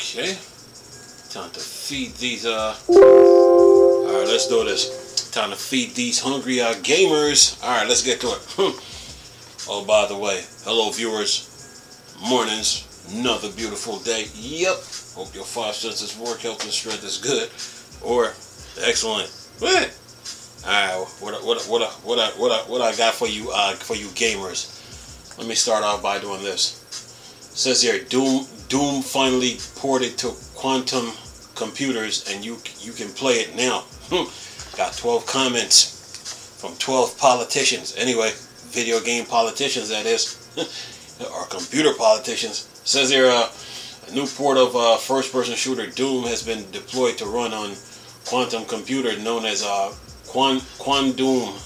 Okay, time to feed these alright, let's do this. Time to feed these hungry gamers. Alright, let's get to it. Oh, by the way, hello viewers, mornings, another beautiful day. Yep, hope your five senses work, health and strength is good, or excellent. What? Alright, what I got for you gamers. Let me start off by doing this. It says here, Doom finally ported to quantum computers, and you can play it now. Got 12 comments from 12 politicians. Anyway, video game politicians, that is, or computer politicians. It says here, a new port of first-person shooter Doom has been deployed to run on quantum computer known as Quandoom.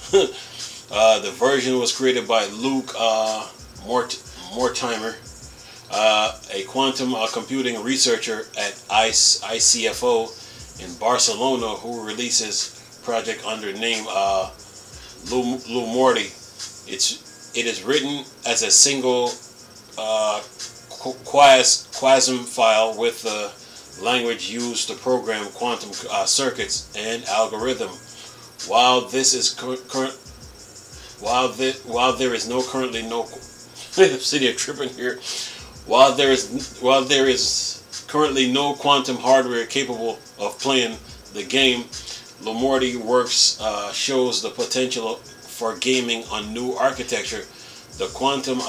The version was created by Luke Mortimer, a quantum computing researcher at ICFO in Barcelona, who releases project under name Lumorty. It is written as a single QASM file with the language used to program quantum circuits and algorithm. While there is currently no quantum hardware capable of playing the game, Lumorty Works shows the potential for gaming on new architecture. The quantum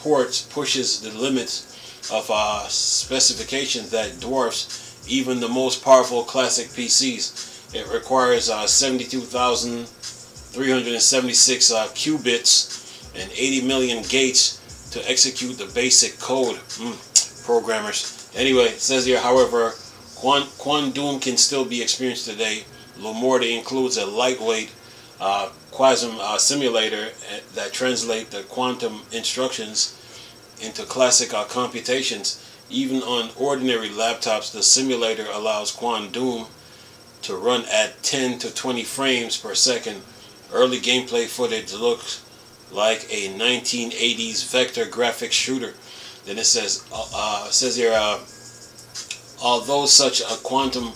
port pushes the limits of specifications that dwarfs even the most powerful classic PCs. It requires 72,376 qubits and 80 million gates to execute the basic code. Programmers. Anyway, it says here, however, Quandoom can still be experienced today. Lumorty includes a lightweight QASM simulator that translates the quantum instructions into classic computations. Even on ordinary laptops, the simulator allows Quandoom to run at 10 to 20 frames per second. Early gameplay footage looks like a 1980s vector graphics shooter. Then it says here, although such a quantum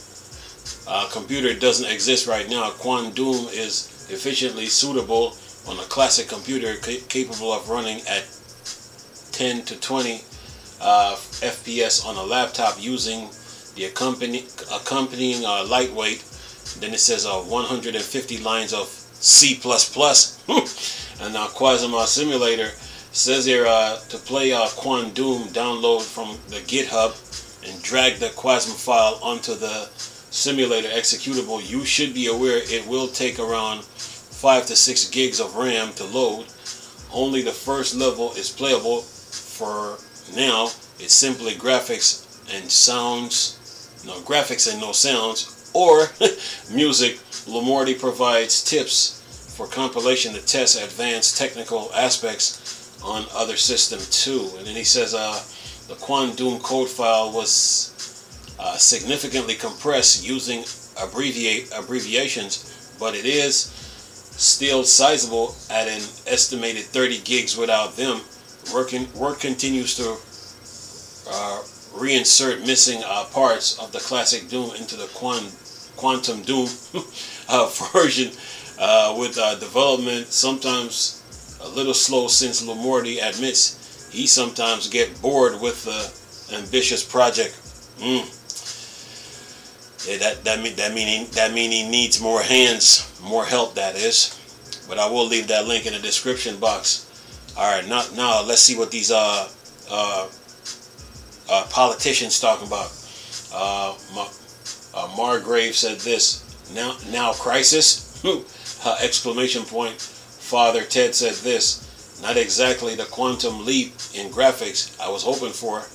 computer doesn't exist right now, Quandoom is efficiently suitable on a classic computer capable of running at 10 to 20 FPS on a laptop using the accompanying lightweight. Then it says 150 lines of C++. And QASM simulator. Says here, to play Quandoom, download from the GitHub and drag the QASM file onto the simulator executable. You should be aware it will take around 5 to 6 gigs of RAM to load. Only the first level is playable for now. It's simply graphics and no sounds, or music. Lumorty provides tips for compilation to test advanced technical aspects on other systems too. And then he says the Quandoom code file was significantly compressed using abbreviations, but it is still sizable at an estimated 30 gigs without them. Work continues to reinsert missing parts of the classic Doom into the Quantum Doom version, with development sometimes a little slow, since Lumorty admits he sometimes get bored with the ambitious project. Yeah, that mean he needs more hands, more help, that is. But I will leave that link in the description box. All right, now let's see what these politicians talking about. Margrave said this. Now crisis? Exclamation point. Father Ted said this. Not exactly the quantum leap in graphics I was hoping for.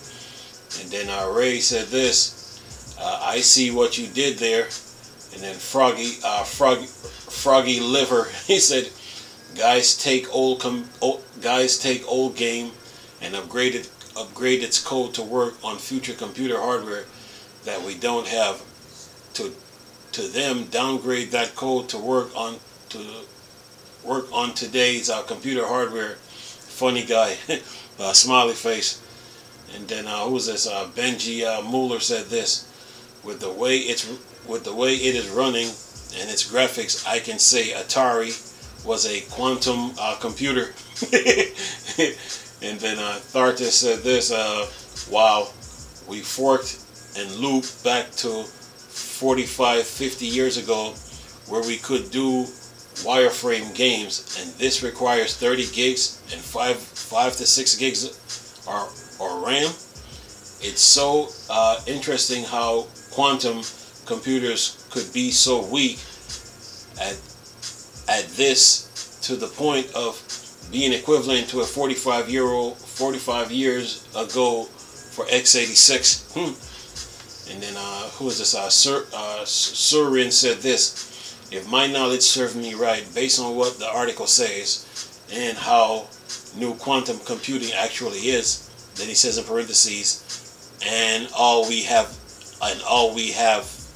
And then Ray said this. I see what you did there. And then Froggy Liver, he said, guys take old game and upgrade its code to work on future computer hardware that we don't have. To them, downgrade that code to work on today's computer hardware. Funny guy, smiley face. And then who was this? Benji Mueller said this: with the way it is running and its graphics, I can say Atari was a quantum computer. And then Thartis said this: wow, we forked and looped back to 45, 50 years ago, where we could do wireframe games, and this requires 30 gigs and 5 to 6 gigs or RAM. It's so interesting how quantum computers could be so weak at this, to the point of being equivalent to a 45 years ago for x86. And then who is this? Surin said this: if my knowledge served me right, based on what the article says and how new quantum computing actually is, then he says in parentheses, and all we have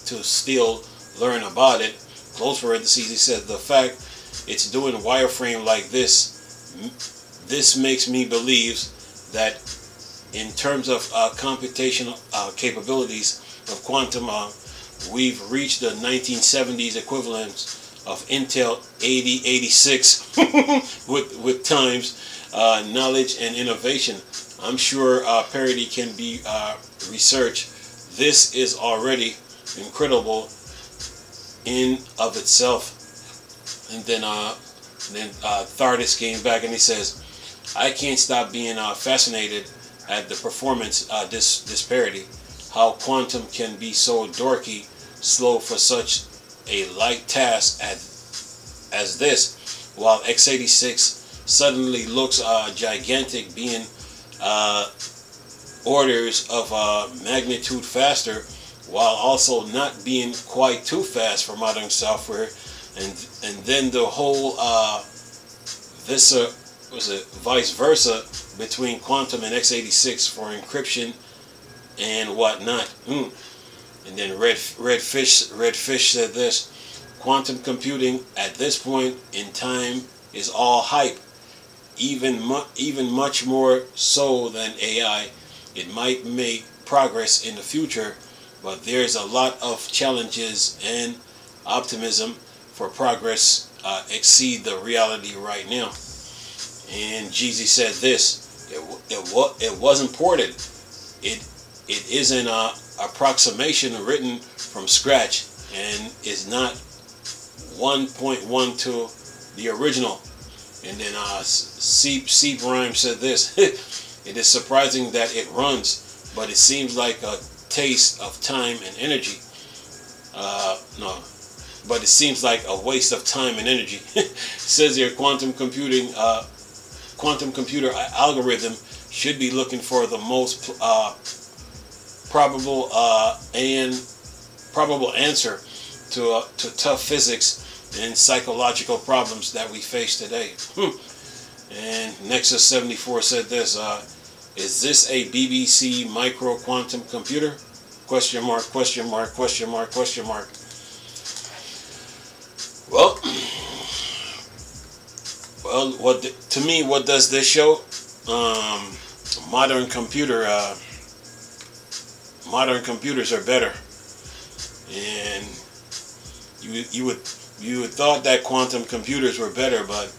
to still learn about it, close parentheses, he said, the fact it's doing wireframe like this makes me believe that in terms of computational capabilities of quantum, we've reached the 1970s equivalent of Intel 8086 with times, knowledge and innovation. I'm sure parity can be researched. This is already incredible in of itself. And then Thartis came back and he says, I can't stop being fascinated at the performance disparity. How quantum can be so dorky slow for such a light task as this, while x86 suddenly looks gigantic, being orders of magnitude faster, while also not being quite too fast for modern software. And then the whole vice versa between quantum and x86 for encryption and whatnot. And then Redfish said this: quantum computing at this point in time is all hype, even much more so than AI. It might make progress in the future, but there's a lot of challenges, and optimism for progress exceed the reality right now. And Jeezy said this: it wasn't ported. It is an approximation written from scratch and is not 1.1 to the original. And then Seep Rhyme said this: it is surprising that it runs, but it seems like a taste of time and energy. But it seems like a waste of time and energy. Says here, quantum computer algorithm should be looking for the most probable answer to tough physics and psychological problems that we face today. And Nexus 74 said this: is this a BBC micro quantum computer? Question mark, question mark, question mark, question mark. Well, to me, what does this show? Modern computers are better, and you would thought that quantum computers were better, but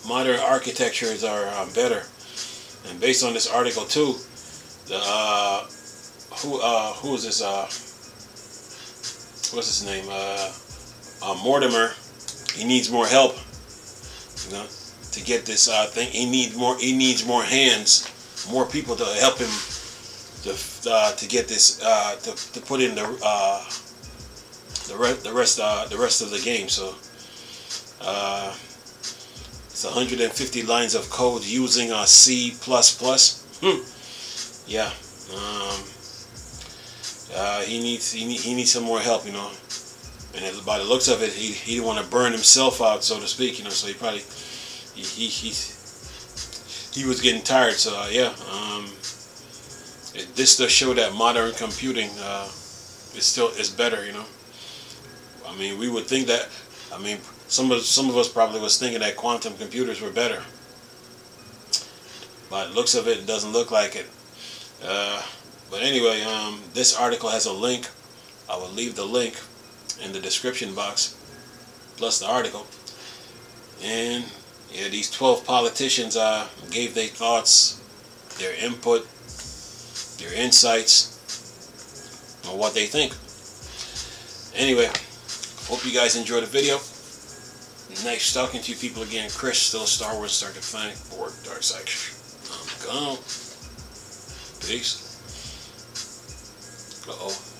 modern architectures are better. And based on this article too, who is this? What's his name? Mortimer. He needs more help. To get this thing, he needs more hands, more people to help him to get this to put in the rest of the game. So it's 150 lines of code using C++. Yeah. He needs some more help, And by the looks of it, he didn't want to burn himself out, so to speak, So he probably he was getting tired. So this does show that modern computing is better, I mean, we would think that. I mean, some of us probably was thinking that quantum computers were better. By the looks of it, it doesn't look like it. But anyway, this article has a link. I will leave the link in the description box, plus the article. And yeah, these 12 politicians gave their thoughts, their input, their insights on what they think. Anyway, hope you guys enjoyed the video. Nice talking to you people again. Chris, still a Star Wars Starter Fanatic, board Dark Side. I'm gone. Peace. Uh-oh.